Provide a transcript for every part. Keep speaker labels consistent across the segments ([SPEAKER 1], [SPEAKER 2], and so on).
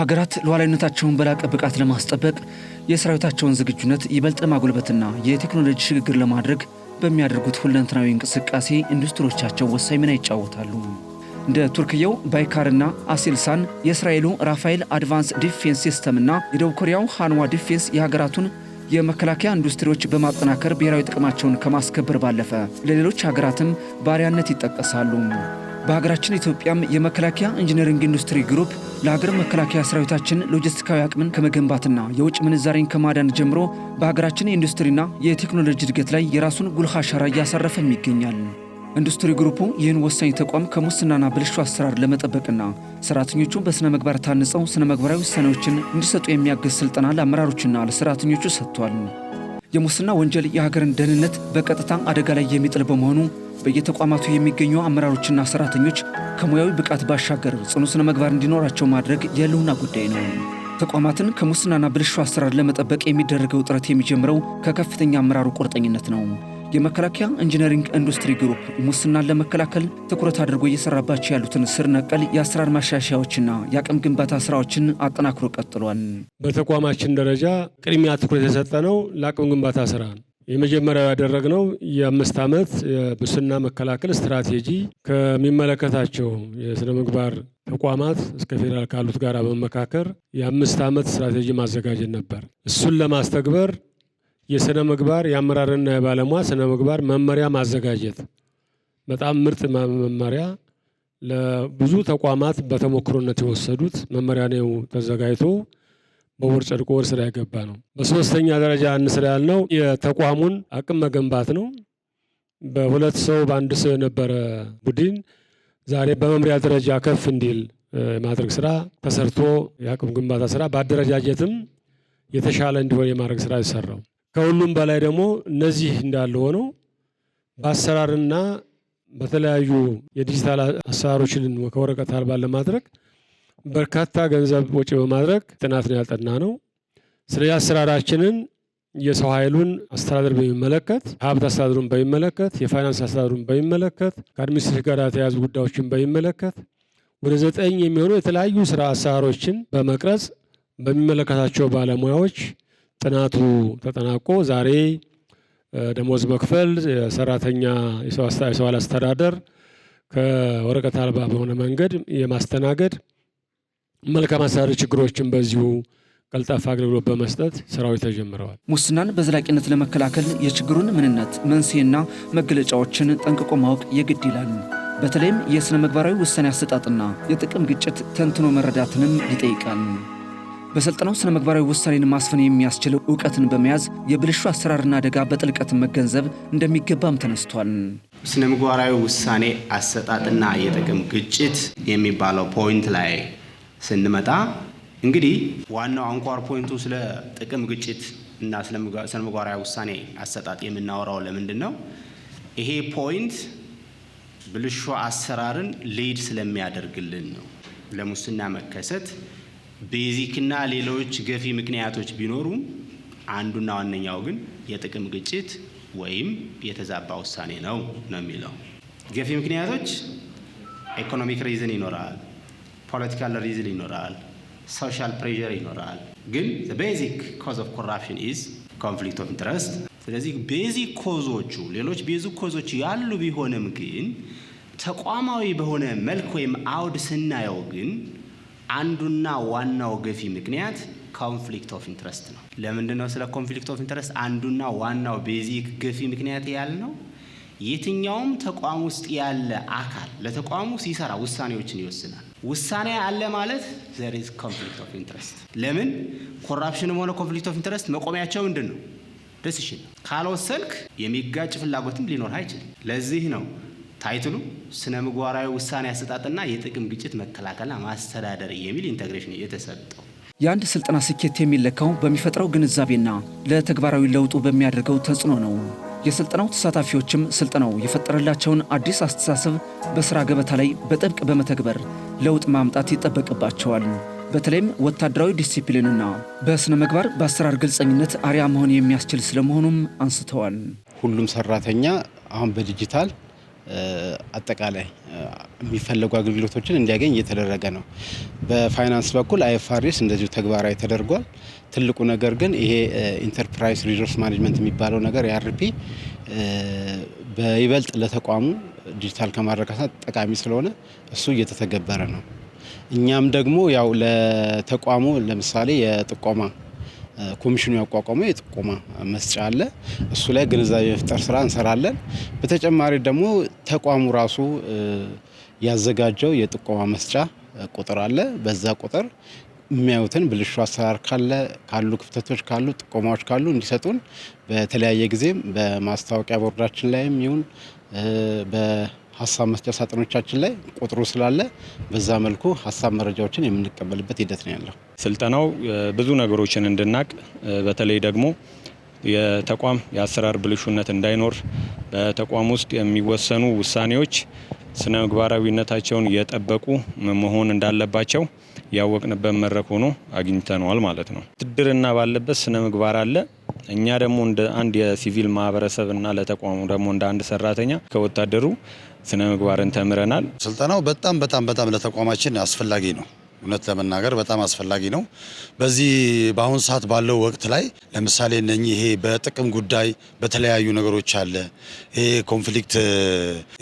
[SPEAKER 1] ሀገራት ሉዓላዊነታቸውን በላቀ ብቃት ለማስጠበቅ የሰራዊታቸውን ዝግጁነት ይበልጥ ማጎልበትና የቴክኖሎጂ ሽግግር ለማድረግ በሚያደርጉት ሁለንተናዊ እንቅስቃሴ ኢንዱስትሪዎቻቸው ወሳኝ ሚና ይጫወታሉ። እንደ ቱርክየው ባይካርና አሴልሳን፣ የእስራኤሉ ራፋኤል አድቫንስ ዲፌንስ ሲስተምና የደቡብ ኮሪያው ሃንዋ ዲፌንስ የሀገራቱን የመከላከያ ኢንዱስትሪዎች በማጠናከር ብሔራዊ ጥቅማቸውን ከማስከበር ባለፈ ለሌሎች ሀገራትም ባሪያነት ይጠቀሳሉ። በሀገራችን ኢትዮጵያም የመከላከያ ኢንጂነሪንግ ኢንዱስትሪ ግሩፕ ለሀገር መከላከያ ሰራዊታችን ሎጂስቲካዊ አቅምን ከመገንባትና የውጭ ምንዛሬን ከማዳን ጀምሮ በሀገራችን የኢንዱስትሪና የቴክኖሎጂ እድገት ላይ የራሱን ጉልህ አሻራ እያሳረፈም ይገኛል። ኢንዱስትሪ ግሩፑ ይህን ወሳኝ ተቋም ከሙስናና ብልሹ አሰራር ለመጠበቅና ሰራተኞቹ በስነ ምግባር ታንጸው ስነ ምግባራዊ ውሳኔዎችን እንዲሰጡ የሚያግዝ ስልጠና ለአመራሮችና ለሰራተኞቹ ሰጥቷል። የሙስና ወንጀል የሀገርን ደህንነት በቀጥታ አደጋ ላይ የሚጥል በመሆኑ በየተቋማቱ የሚገኙ አመራሮችና ሰራተኞች ከሙያዊ ብቃት ባሻገር ጽኑ ስነ ምግባር እንዲኖራቸው ማድረግ የህልውና ጉዳይ ነው። ተቋማትን ከሙስናና ብልሹ አሰራር ለመጠበቅ የሚደረገው ጥረት የሚጀምረው ከከፍተኛ አመራሩ ቁርጠኝነት ነው። የመከላከያ ኢንጂነሪንግ ኢንዱስትሪ ግሩፕ ሙስናን ለመከላከል ትኩረት አድርጎ እየሰራባቸው ያሉትን ስር ነቀል የአሰራር ማሻሻያዎችና የአቅም ግንባታ ስራዎችን አጠናክሮ ቀጥሏል።
[SPEAKER 2] በተቋማችን ደረጃ ቅድሚያ ትኩረት የሰጠነው ለአቅም ግንባታ ስራ ነው። የመጀመሪያው ያደረግነው የ5 ዓመት የሙስና መከላከል ስትራቴጂ ከሚመለከታቸው የስነ ምግባር ተቋማት እስከ ፌዴራል ካሉት ጋር በመመካከር የ5 ዓመት ስትራቴጂ ማዘጋጀት ነበር። እሱን ለማስተግበር የስነ ምግባር የአመራርና የባለሙያ ስነ ምግባር መመሪያ ማዘጋጀት፣ በጣም ምርጥ መመሪያ ለብዙ ተቋማት በተሞክሮነት የወሰዱት መመሪያ ነው ተዘጋጅቶ በወር ጸድቆ ወር ስራ የገባ ነው። በሶስተኛ ደረጃ እንስራ ያልነው የተቋሙን አቅም መገንባት ነው። በሁለት ሰው በአንድ ሰው የነበረ ቡድን ዛሬ በመምሪያ ደረጃ ከፍ እንዲል የማድረግ ስራ ተሰርቶ የአቅም ግንባታ ስራ በአደረጃጀትም የተሻለ እንዲሆን የማድረግ ስራ ይሰራው። ከሁሉም በላይ ደግሞ እነዚህ እንዳለ ሆነው በአሰራርና በተለያዩ የዲጂታል አሰራሮችን ከወረቀት አልባ ለማድረግ በርካታ ገንዘብ ወጪ በማድረግ ጥናት ነው ያጠና ነው። ስለዚህ አሰራራችንን የሰው ኃይሉን አስተዳደር በሚመለከት፣ ሀብት አስተዳደሩን በሚመለከት፣ የፋይናንስ አስተዳደሩን በሚመለከት፣ ከአድሚኒስትሬሽን ጋር የተያያዙ ጉዳዮችን በሚመለከት ወደ 9 የሚሆኑ የተለያዩ ስራ አሰራሮችን በመቅረጽ በሚመለከታቸው ባለሙያዎች ጥናቱ ተጠናቆ ዛሬ ደሞዝ መክፈል፣ የሰራተኛ የሰው ኃይል አስተዳደር ከወረቀት አልባ በሆነ መንገድ የማስተናገድ መልካም አሰራር ችግሮችን በዚሁ ቀልጣፋ አገልግሎት በመስጠት ስራዎች ተጀምረዋል።
[SPEAKER 1] ሙስናን በዘላቂነት ለመከላከል የችግሩን ምንነት፣ መንስኤና መገለጫዎችን ጠንቅቆ ማወቅ የግድ ይላል። በተለይም የስነ ምግባራዊ ውሳኔ አሰጣጥና የጥቅም ግጭት ተንትኖ መረዳትንም ይጠይቃል። በስልጠናው ስነ ምግባራዊ ውሳኔን ማስፈን የሚያስችል ዕውቀትን በመያዝ የብልሹ አሰራርና አደጋ በጥልቀት መገንዘብ እንደሚገባም ተነስቷል።
[SPEAKER 3] ስነ ምግባራዊ ውሳኔ አሰጣጥና የጥቅም ግጭት የሚባለው ፖይንት ላይ ስንመጣ እንግዲህ ዋናው አንኳር ፖይንቱ ስለ ጥቅም ግጭት እና ስለ ስነ ምግባራዊ ውሳኔ አሰጣጥ የምናወራው ለምንድን ነው? ይሄ ፖይንት ብልሹ አሰራርን ሊድ ስለሚያደርግልን ነው። ለሙስና መከሰት ቤዚክና ሌሎች ገፊ ምክንያቶች ቢኖሩም አንዱና ዋነኛው ግን የጥቅም ግጭት ወይም የተዛባ ውሳኔ ነው የሚለው። ገፊ ምክንያቶች ኢኮኖሚክ ሪዝን ይኖራል፣ ፖለቲካል ሪዝን ይኖራል፣ ሶሻል ፕሬዠር ይኖራል። ግን the basic cause of corruption is conflict of interest። ስለዚህ ቤዚክ ኮዞቹ ሌሎች ቤዚክ ኮዞች ያሉ ቢሆንም ግን ተቋማዊ በሆነ መልክ ወይም አውድ ስናየው ግን አንዱና ዋናው ገፊ ምክንያት ኮንፍሊክት ኦፍ ኢንትረስት ነው። ለምንድን ነው ስለ ኮንፍሊክት ኦፍ ኢንትረስት አንዱና ዋናው ቤዚክ ገፊ ምክንያት ያልነው? የትኛውም ተቋም ውስጥ ያለ አካል ለተቋሙ ሲሰራ ውሳኔዎችን ይወስናል። ውሳኔ አለ ማለት there is conflict of interest። ለምን? ኮራፕሽንም ሆነ ኮንፍሊክት ኦፍ ኢንትረስት መቆሚያቸው ምንድን ነው? ዲሲሽን። ካልወሰንክ የሚጋጭ ፍላጎትም ሊኖር አይችልም። ለዚህ ነው ታይትሉ ስነ ምግባራዊ ውሳኔ አሰጣጥና የጥቅም ግጭት መከላከልና ማስተዳደር የሚል ኢንተግሬሽን የተሰጠው።
[SPEAKER 1] የአንድ ስልጠና ስኬት የሚለካው በሚፈጥረው ግንዛቤና ለተግባራዊ ለውጡ በሚያደርገው ተጽዕኖ ነው። የስልጠናው ተሳታፊዎችም ስልጠናው የፈጠረላቸውን አዲስ አስተሳሰብ በስራ ገበታ ላይ በጥብቅ በመተግበር ለውጥ ማምጣት ይጠበቅባቸዋል። በተለይም ወታደራዊ ዲሲፕሊንና በስነ ምግባር በአሰራር ግልጸኝነት አርያ መሆን የሚያስችል ስለመሆኑም አንስተዋል።
[SPEAKER 4] ሁሉም ሰራተኛ አሁን በዲጂታል አጠቃላይ የሚፈለጉ አገልግሎቶችን እንዲያገኝ እየተደረገ ነው። በፋይናንስ በኩል አይኤፍአርኤስ እንደዚሁ ተግባራዊ ተደርጓል። ትልቁ ነገር ግን ይሄ ኢንተርፕራይዝ ሪሶርስ ማኔጅመንት የሚባለው ነገር የአርፒ በይበልጥ ለተቋሙ ዲጂታል ከማድረግ ጠቃሚ ስለሆነ እሱ እየተተገበረ ነው። እኛም ደግሞ ያው ለተቋሙ ለምሳሌ የጥቆማ ኮሚሽኑ ያቋቋመው የጥቆማ መስጫ አለ። እሱ ላይ ግንዛቤ መፍጠር ስራ እንሰራለን። በተጨማሪ ደግሞ ተቋሙ ራሱ ያዘጋጀው የጥቆማ መስጫ ቁጥር አለ። በዛ ቁጥር የሚያዩትን ብልሹ አሰራር ካሉ ክፍተቶች ካሉ ጥቆማዎች ካሉ እንዲሰጡን በተለያየ ጊዜም በማስታወቂያ ቦርዳችን ላይም ይሁን በሀሳብ መስጫ ሳጥኖቻችን ላይ ቁጥሩ ስላለ በዛ መልኩ ሀሳብ መረጃዎችን የምንቀበልበት ሂደት ነው ያለው።
[SPEAKER 5] ስልጠናው ብዙ ነገሮችን እንድናቅ በተለይ ደግሞ የተቋም የአሰራር ብልሹነት እንዳይኖር በተቋም ውስጥ የሚወሰኑ ውሳኔዎች ስነ ምግባራዊነታቸውን የጠበቁ መሆን እንዳለባቸው ያወቅንበት መድረክ ሆኖ አግኝተነዋል ማለት ነው። ውትድርና ባለበት ስነ ምግባር አለ። እኛ ደግሞ እንደ አንድ የሲቪል ማህበረሰብና ለተቋሙ ደግሞ እንደ አንድ ሰራተኛ ከወታደሩ ስነ ምግባርን ተምረናል።
[SPEAKER 6] ስልጠናው በጣም ለተቋማችን አስፈላጊ ነው። እውነት ለመናገር በጣም አስፈላጊ ነው። በዚህ በአሁን ሰዓት ባለው ወቅት ላይ ለምሳሌ ይሄ በጥቅም ጉዳይ በተለያዩ ነገሮች አለ። ይሄ ኮንፍሊክት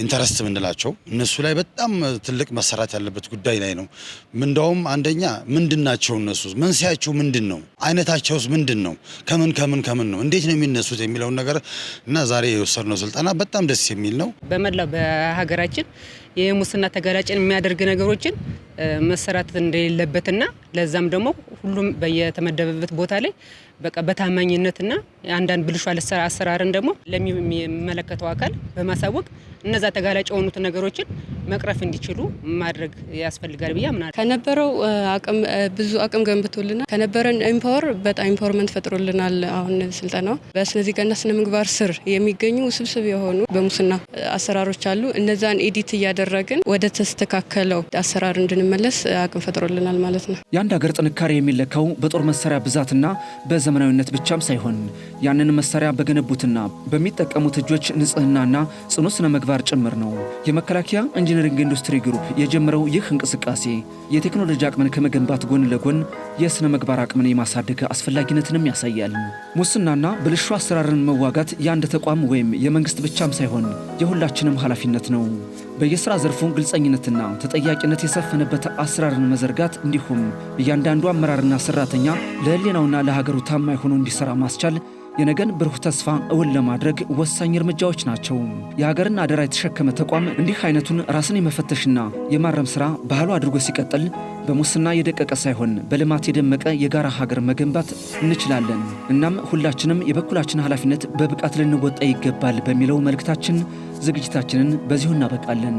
[SPEAKER 6] ኢንተረስት ምንላቸው እነሱ ላይ በጣም ትልቅ መሰራት ያለበት ጉዳይ ላይ ነው። እንደውም አንደኛ ምንድናቸው እነሱ መንስኤያቸው ምንድነው? አይነታቸውስ ምንድነው? ከምን ነው እንዴት ነው የሚነሱት የሚለውን ነገር እና ዛሬ የወሰድነው ስልጠና በጣም ደስ የሚል ነው።
[SPEAKER 7] በመላው በሀገራችን የሙስና ተጋላጭን የሚያደርግ ነገሮችን መሰራት እንደሌለበትና ለዛም ደግሞ ሁሉም በየተመደበበት ቦታ ላይ በቃ በታማኝነትና አንዳንድ ብልሹ አሰራርን ደግሞ ለሚመለከተው አካል በማሳወቅ እነዛ ተጋላጭ የሆኑት ነገሮችን መቅረፍ እንዲችሉ ማድረግ ያስፈልጋል ብዬ አምናለሁ።
[SPEAKER 8] ከነበረው ብዙ አቅም ገንብቶልናል። ከነበረን ኢምፓወር በጣም ኢምፓወርመንት ፈጥሮልናል። አሁን ስልጠናው በስነ ዜጋና ስነ ምግባር ስር የሚገኙ ውስብስብ የሆኑ በሙስና አሰራሮች አሉ። እነዛን ኤዲት እያደረግን ወደ ተስተካከለው አሰራር እንድንመለስ አቅም ፈጥሮልናል ማለት ነው።
[SPEAKER 1] የአንድ ሀገር ጥንካሬ የሚለካው በጦር መሳሪያ ብዛትና በዘመናዊነት ብቻም ሳይሆን ያንን መሳሪያ በገነቡትና በሚጠቀሙት እጆች ንጽህናና ጽኑ ስነ ምግባር ጭምር ነው። የመከላከያ ኢንጂነሪንግ ኢንዱስትሪ ግሩፕ የጀመረው ይህ እንቅስቃሴ የቴክኖሎጂ አቅምን ከመገንባት ጎን ለጎን የስነ ምግባር አቅምን የማሳደግ አስፈላጊነትንም ያሳያል። ሙስናና ብልሹ አሰራርን መዋጋት የአንድ ተቋም ወይም የመንግስት ብቻም ሳይሆን የሁላችንም ኃላፊነት ነው። በየስራ ዘርፉ ግልጸኝነትና ተጠያቂነት የሰፈነበት አሰራርን መዘርጋት እንዲሁም እያንዳንዱ አመራርና ሰራተኛ ለህሊናውና ለሀገሩ ታማኝ ሆኖ እንዲሰራ ማስቻል የነገን ብሩህ ተስፋ እውን ለማድረግ ወሳኝ እርምጃዎች ናቸው። የሀገርን አደራ የተሸከመ ተቋም እንዲህ አይነቱን ራስን የመፈተሽና የማረም ስራ ባህሉ አድርጎ ሲቀጥል በሙስና የደቀቀ ሳይሆን በልማት የደመቀ የጋራ ሀገር መገንባት እንችላለን። እናም ሁላችንም የበኩላችን ኃላፊነት በብቃት ልንወጣ ይገባል በሚለው መልእክታችን ዝግጅታችንን በዚሁ እናበቃለን።